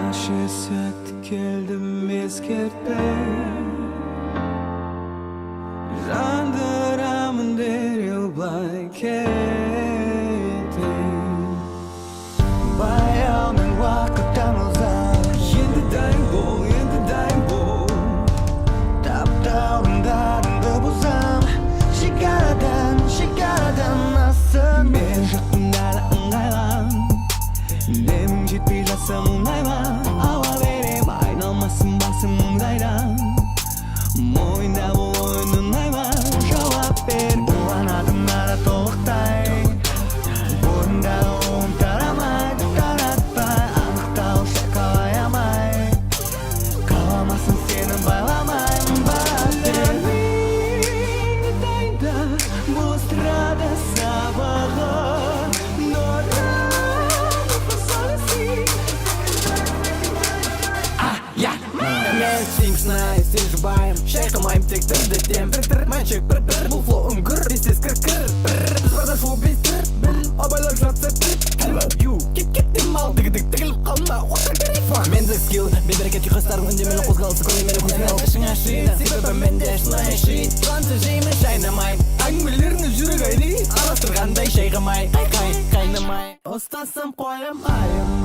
Karşı sert geldim eskertmey Jandıramın dereu blanketing Bayağımın vakıttan uzak Yeniden bu Taptağımdan buzam Şikaradan nasıl Men жақындara ыңғайлан Демім жетпей жатса мұңайма Ауа берем айналмасын басым мұңдайдан Мойында бұл ойын ұнайма Жауап бер қуанадым ара толықтай Бойымда оғым тарамай Таратпай анықтау шайқалай алмай Қаламасын сені байламай Бараттер Дайында бұл эстрада сабағы Знаю, сен жұбайым шайқамайым тек тірдетем Мәншек бір бұл флоуым күр Бестес кір Біз барда шоу бестір Біл абайлап жатса тіп Ю кет-кеттім ал Тігіліп қалма Отыр керек Менді скилл Бедерекет ұйқастарым үндемелі қозғалысы Көңемелі көзінел Ішің ашит Себебі менде шынай шит Қанты жеймін шайнамай Әңгімелеріңіз жүрек айли Арастырғандай шайқамай Қайнамай Ұстасам қоям айым